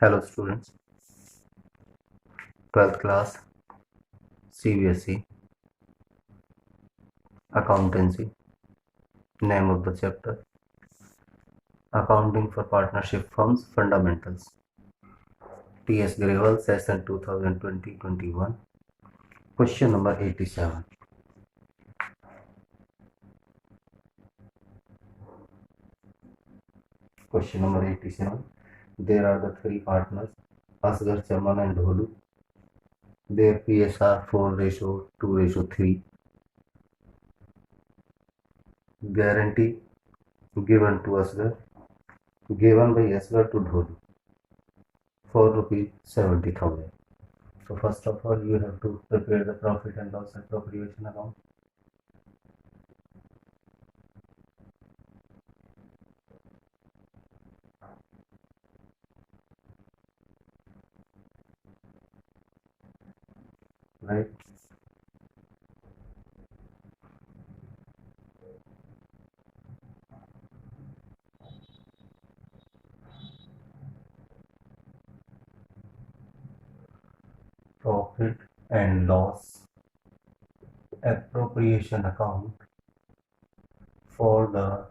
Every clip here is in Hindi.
Hello students, 12th class CBSE Accountancy. Name of the chapter Accounting for Partnership Firms Fundamentals. T.S. Grewal, Session 2020-21. Question number 87. Question number 87. There are the three partners, Asghar, Chaman and Dholu. Their PS are 4:2:3. Guarantee given to Asghar, given by Asghar to Dholu for ₹70,000. So first of all, you have to prepare the profit and loss appropriation account. Right? Profit and loss appropriation account for the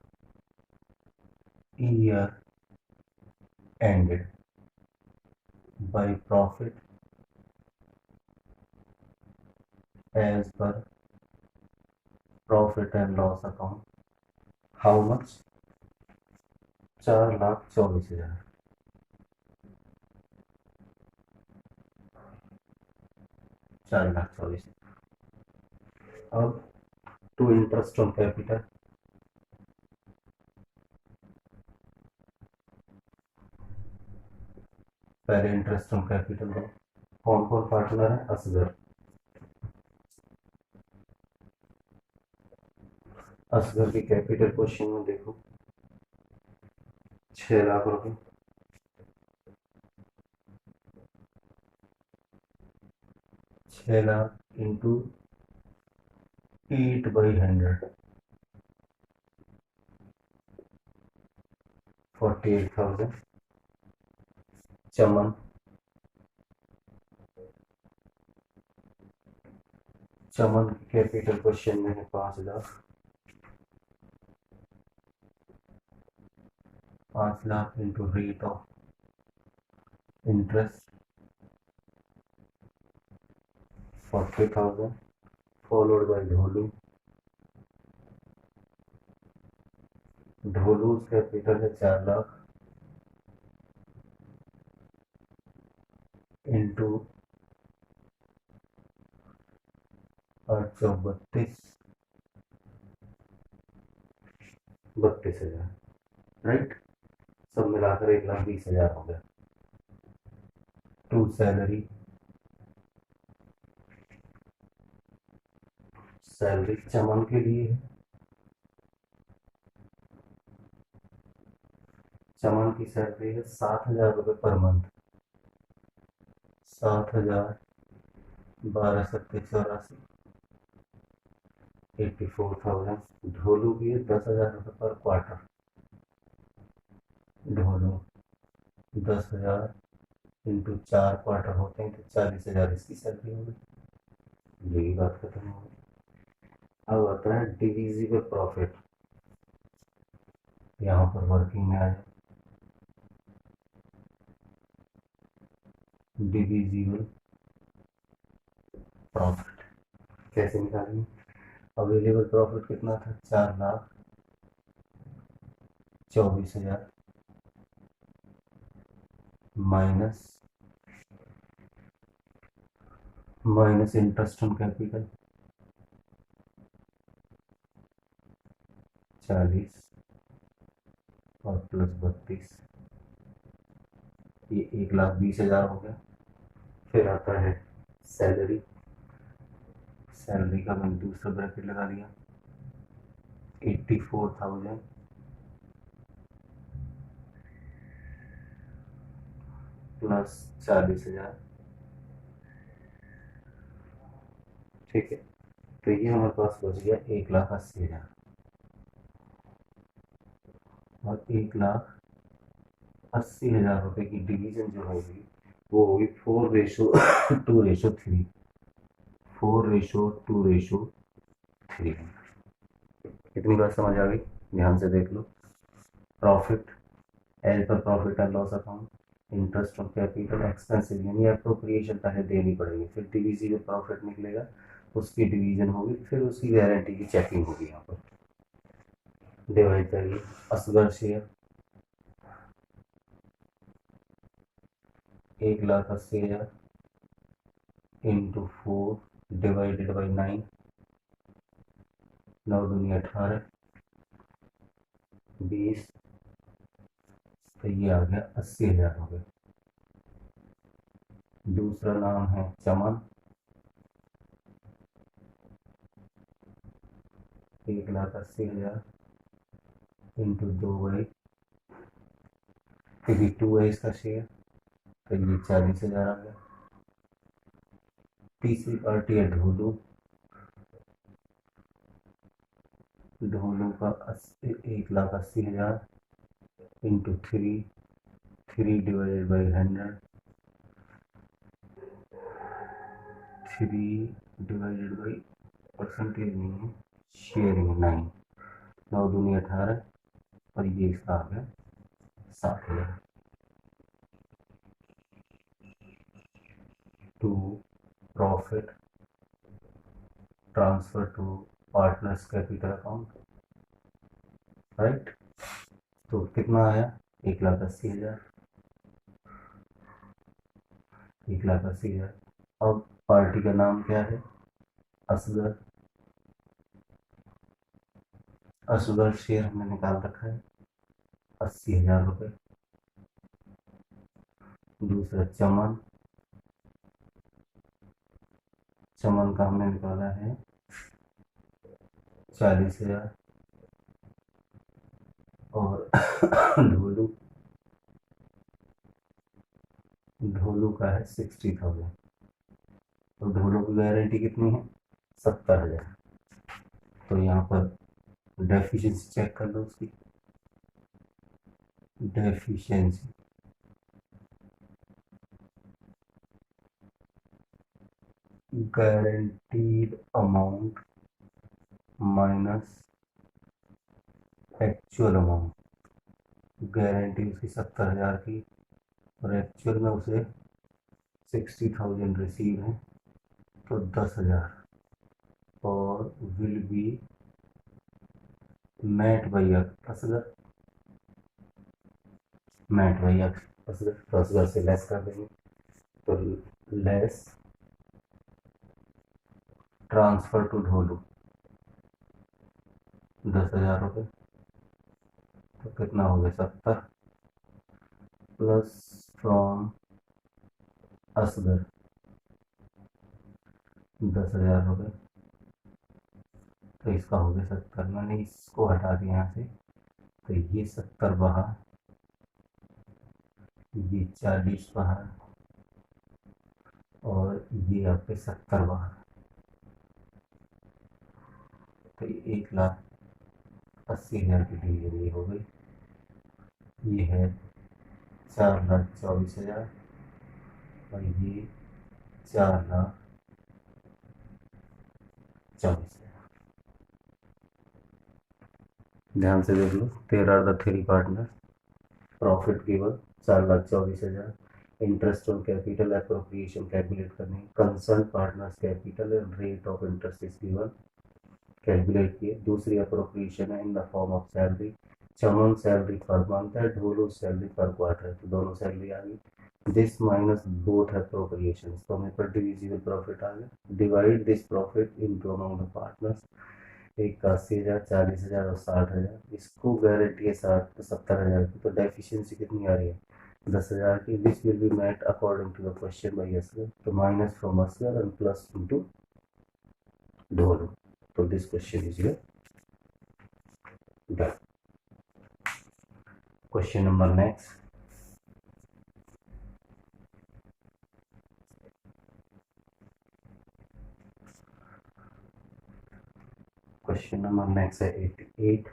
year ended by profit as per profit and loss account. How much? 4,24,000. 4,24,000. अब to interest on capital. पहले इंटरेस्ट ऑन कैपिटल दो. कौन कौन पार्टनर है? असगर. असगर की कैपिटल क्वेश्चन में देखो 6 लाख रुपए. 6 लाख इंटू 8/100 48,000. चमन की कैपिटल क्वेश्चन में है 5 lakh. 5 lakh into rate of interest 40,000 followed by Dholu capital है 4 लाख इंटू 32,000. राइट. सब मिलाकर 1,20,000 हो गया. टू सैलरी चमन के लिए है. चमन की सैलरी है 7,000 रुपये पर मंथ. 7,000 12 सत्ते 84 84,000. ढोलू की है 10,000 रुपये पर क्वार्टर. ढोलू 10,000 इंटू 4 क्वार्टर होते हैं तो 40,000 इसकी सैलरी होगी. यही बात खत्म हो गई. अब आता है डिविजिबल प्रॉफिट. यहाँ पर वर्किंग में आ जाए. डिविजिबल प्रॉफिट कैसे निकालेंगे? अवेलेबल प्रॉफिट कितना था? 4,24,000 माइनस इंटरेस्ट ऑन कैपिटल 40 और प्लस 32. ये 1,20,000 हो गया. फिर आता है सैलरी. सैलरी का मैंने दूसरा ब्रैकेट लगा दिया 84,000 प्लस 40,000. ठीक है. तो ये हमारे पास बच गया 1,80,000 और 1,00,000 80,000 रुपये की डिवीजन जो होगी वो होगी 4:2:3, 4:2:3। कितनी बात समझ आ गई? ध्यान से देख लो। प्रॉफिट एज पर profit and loss account, interest on capital, expensive यानी अप्रोप्रिएशन पहले देनी पड़ेगी, फिर डिविजिबल प्रॉफिट निकलेगा, उसकी डिवीजन होगी, फिर उसकी गारंटी की चेकिंग होगी। यहाँ पर डिवाइड करिए। Asgar share 1,80,000 into 4 divided by 9, 9 दूनी 18, 20, तो ये आ गया 80,000 रुपये। दूसरा नाम है चमन, 1,80,000 इंटू 2/, क्योंकि 2 है इसका शेयर, तो ये 40,000 आ गया। तीसरी पार्टी है ढोलू, ढोलू का 1,80,000 into 3, 3 divided by 100, 3 divided by percentage नहीं है, शेयरिंग 9, 9 दूनी 18, और ये इसका आ गया 60,000। To profit transfer to partners capital account, right. तो कितना आया? 1,80,000, 1,80,000। अब पार्टी का नाम क्या है? असगर, असगर शेयर हमने निकाल रखा है 80,000 रुपये। दूसरा चमन, चमन का हमने निकाला है 40,000, और ढोलू, ढोलू का है 60,000। तो ढोलू की गारंटी कितनी है? 70,000। तो यहाँ पर डेफिशिएंसी चेक कर लो उसकी। Deficiency guaranteed amount minus actual amount. Guarantee उसकी 70,000 की, और एक्चुअल में उसे 60,000 रिसीव है, तो 10,000, और will be met by Asgar, met by Asgar, तो असगर से लेस कर देंगे, तो लेस ट्रांसफर टू ढोलू 10,000 रुपये, तो कितना हो गया? 70, प्लस फ्रॉम असगर 10,000 रुपये, तो इसका हो गया 70। मैंने इसको हटा दिया यहाँ से, तो ये 70 बाहर, ये 40 बाहर, और ये आपके 70 बाहर, तो 1,80,000 की डिवीजन ये हो गई। ये है 4,24,000, और ये 4,24,000। ध्यान से देख लो। There are the three partner. Profit given 4,24,000, interest on capital appropriation calculate करनी, concern partners capital and rate of interest is given, calculate किए। दूसरी अप्रोप्रिएशन है in the form of salary, Chaman salary per month है, ढोलू सैलरी पर क्वार्टर है, तो दोनों सैलरी आ गई। दिस माइनस बोथ अप्रोप्रिएशन, तो हमें पर डिविजिबल प्रॉफिट आ गया। Divide this profit into amount of partners, एक का 80,000, 40,000 और 60,000। इसको गारंटी है 60 तो 70,000 की, तो डेफिशिएंसी कितनी आ रही है? 10,000 की। This will be met according to the question by Asgar, तो minus from Asgar and plus into Dholu. तो this question is your done. Question number next. Question number next है 88।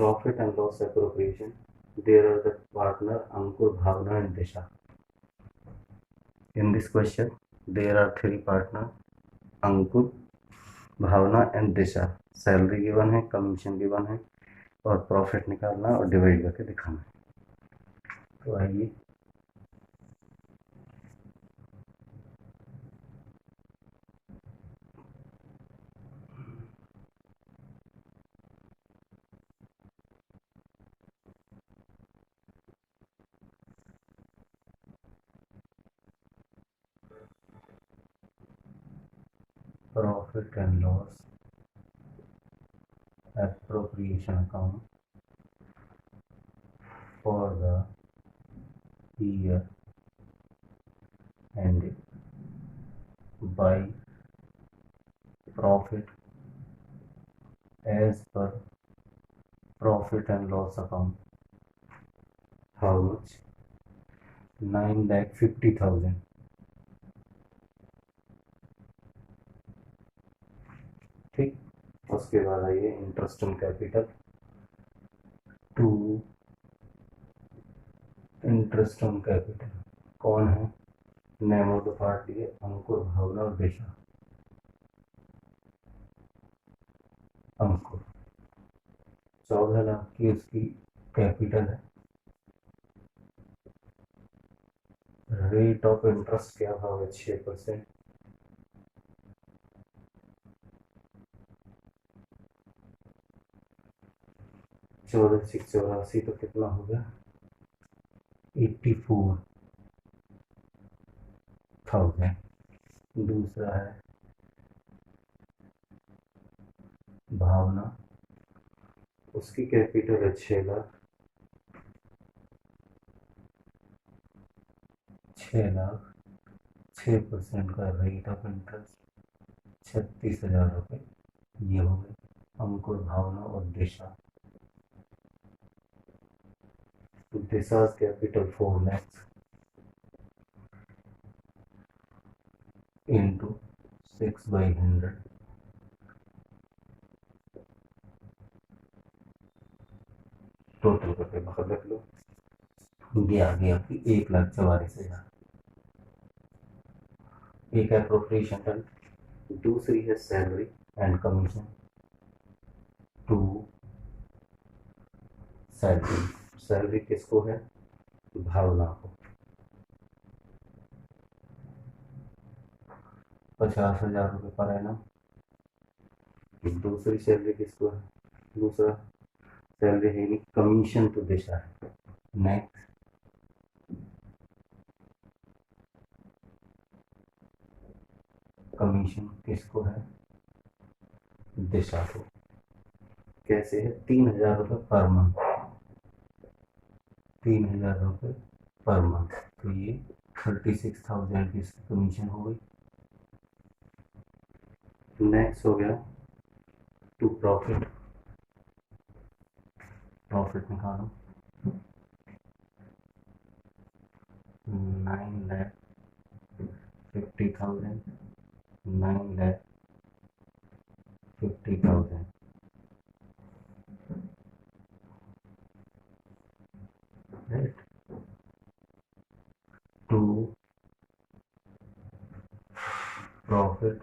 profit and loss appropriation, there are the partner Ankur, Bhavna and Disha. In this question, there are three partners Ankur, Bhavna and Disha. Salary given है, कमीशन गिवन है और प्रॉफिट निकालना और डिवाइड करके दिखाना है। तो आइए profit and loss appropriation account for the year ended by profit as per profit and loss account. How much? 9,50,000. ठीक, उसके बाद आइए interest on capital to interest on capital कौन है? नेम ऑफ द पार्टी है अंकुर, भावना और दिशा। अंकुर 14 लाख की उसकी कैपिटल है। रेट ऑफ इंटरेस्ट क्या भाव है? 6%। चौदह 84 तो कितना हो गया? 84,000। दूसरा है भावना, उसकी कैपिटल है 6 लाख। 6 लाख 6% का रेट ऑफ इंटरेस्ट 36,000 रुपये। ये हो गए अंकुर, भावना और दिशा। दिशा's कैपिटल 4 lakhs into 6/100 टोटल करके बाहर रख लो। ये आ गई आपकी 1,44,000। एक एप्रोप्रिएशन डन। दूसरी है salary and commission to salary. Salary किसको है? भावना को 50,000 रुपये पर एनम। दूसरी सैलरी किसको है? दूसरा सैलरी है नहीं, कमीशन तो दिशा है। नेक्स्ट कमीशन किसको है? दिशा को। कैसे है? 3,000 रुपये पर मंथ। 3,000 रुपये पर मंथ, तो ये 36,000 की इसकी कमीशन हो गई। नेक्स्ट हो गया टू प्रॉफिट। प्रॉफिट निकालो। 9,50,000 9,50,000 right to profit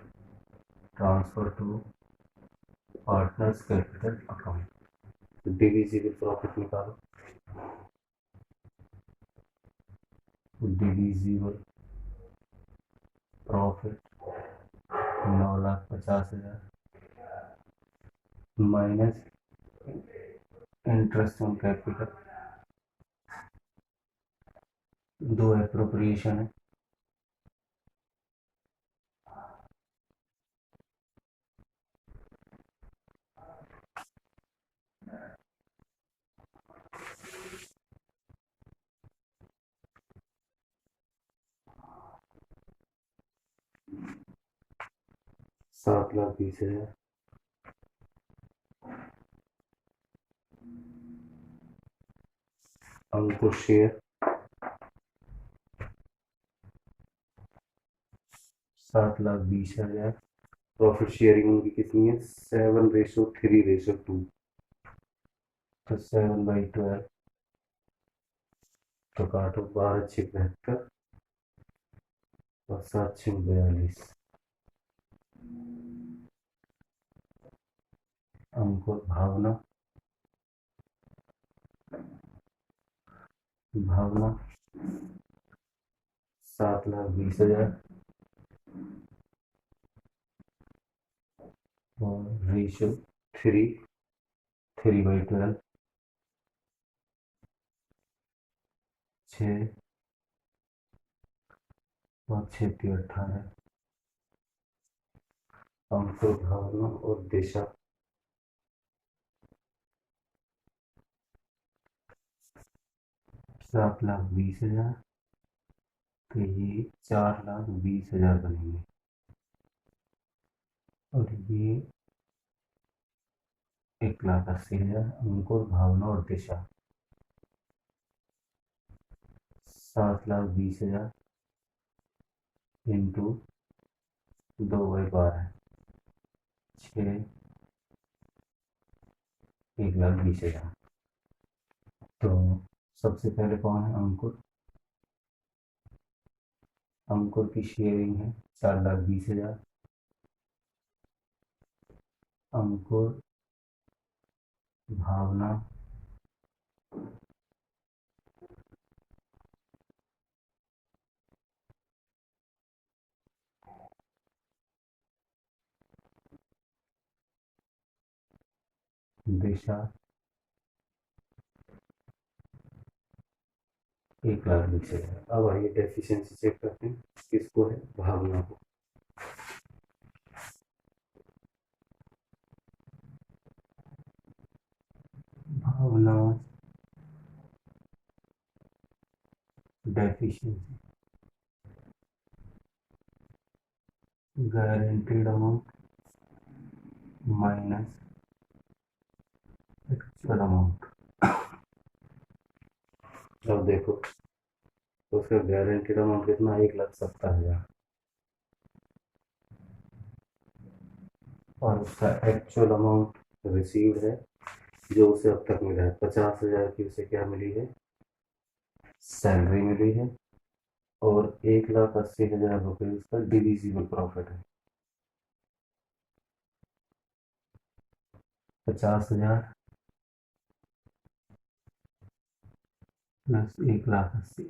transfer to partners capital account। Divisible profit निकालो। Divisible profit 9,50,000 minus interest on capital. दो एप्रोप्रिएशन है। $7,20,000 अंकुर शेयर 7,20,000। प्रॉफिट शेयरिंग उनकी कितनी है? 7:3:2। तो 7/12, तो काटो 12×6 = 72 और 7×6 = 42। अंकुर भावना, भावना 7,20,000 और रेशो 3/12, 6 और 6×3 = 18। अंकुर भावना और दिशा 7,20,000, तो ये 4,20,000 बनेंगे और ये 1,80,000। अंकुर भावना और दिशा 7,20,000 इंटू 2/12, 6, 1,20,000। तो सबसे पहले कौन है? अंकुर। अंकुर की शेयरिंग है 4,20,000। अंकुर भावना दिशा 1,20,000। अब आइए डेफिशिएंसी चेक करते हैं, किसको है? भावना को। Bhavna deficiency guaranteed amount minus actual amount. अब देखो, तो उसका गारंटीड अमाउंट कितना? 1,70,000 और उसका एक्चुअल अमाउंट रिसीव्ड है जो उसे अब तक मिला है 50,000 की। उसे क्या मिली है? सैलरी मिली है और 1,80,000 रुपये उसका डिविजिबल प्रॉफिट है। 50,000 प्लस 1,80,000।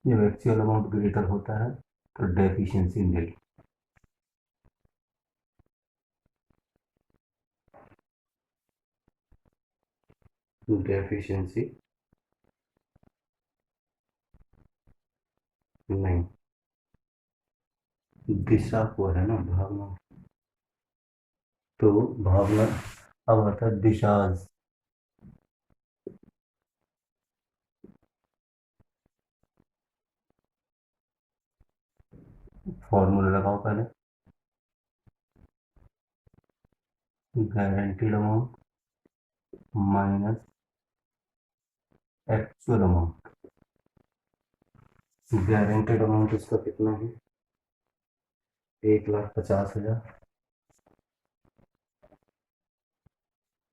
जब एक्चुअल अमाउंट ग्रेटर होता है तो डेफिशिएंसी निल। डेफिशिएंसी नहीं, दिशा को है ना, भावना। तो भावना अब आता है दिशाज। फॉर्मूला लगाओ पहले। Guaranteed amount minus actual amount. Guaranteed amount इसका कितना है? 1,50,000।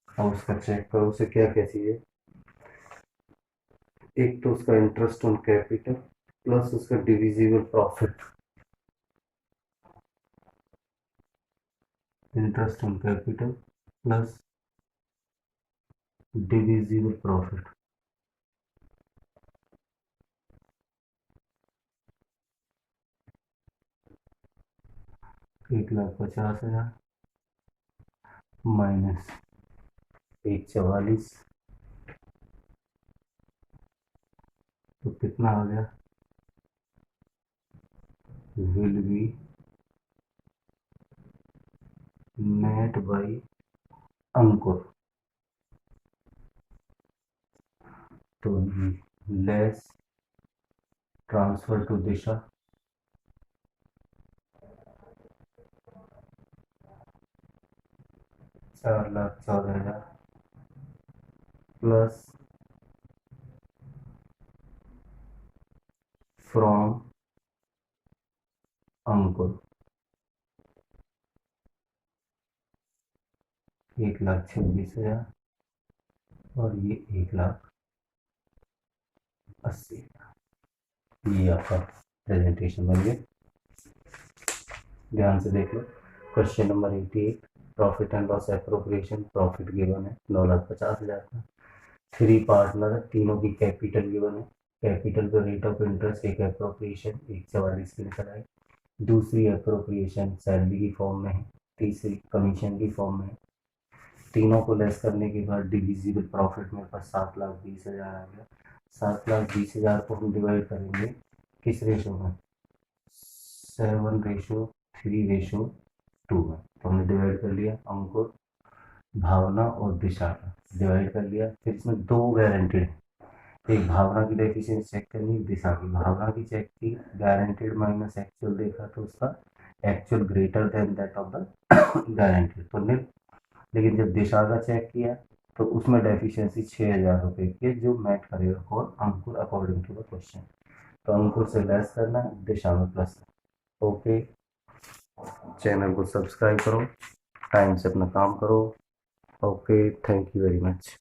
अब उसका चेक करो, उसे क्या क्या चाहिए? एक तो उसका इंटरेस्ट ऑन कैपिटल प्लस उसका divisible profit. Interest on capital plus divisible profit. एक 1,50,000 माइनस 1,44, तो कितना आ गया? Will be net by Ankur. तो less transfer to Disha 4,14,000 plus from Ankur 1,26,000 और ये 1,80,000। ये आपका प्रेजेंटेशन बन गया। ध्यान से देख लो। Question number 88, profit and loss appropriation. Profit given है 9,50,000 का। 3 पार्टनर है, तीनों की कैपिटल गिवन है। कैपिटल पे रेट ऑफ इंटरेस्ट एक एप्रोप्रिएशन 144 की निकल आई। दूसरी एप्रोप्रिएशन सैलरी की फॉर्म में है। तीसरी कमीशन की फॉर्म में है। तीनों को लेस करने के बाद डिविजिबल प्रॉफिट मेरे पास 7,20,000 आ गया। 7,20,000 को हम डिवाइड करेंगे किस रेशो में? 7:3:2 में। तो हमने डिवाइड कर लिया। अंकुर, भावना और दिशा का डिवाइड कर लिया। फिर इसमें दो गारंटेड है, एक भावना की डेफिशिएंसी चेक करनी, दिशा की। भावना की चेक की, गारंटेड माइनस एक्चुअल देखा तो उसका actual greater than that of the guaranteed, तो निल। लेकिन जब दिशा का चेक किया तो उसमें डेफिशिएंसी 6,000 रुपये की, जो मैच करेगा कौन? अंकुर, अकॉर्डिंग टू द क्वेश्चन। तो अंकुर से लेस करना, दिशा में प्लस। ओके, चैनल को सब्सक्राइब करो, टाइम से अपना काम करो। Okay, thank you very much.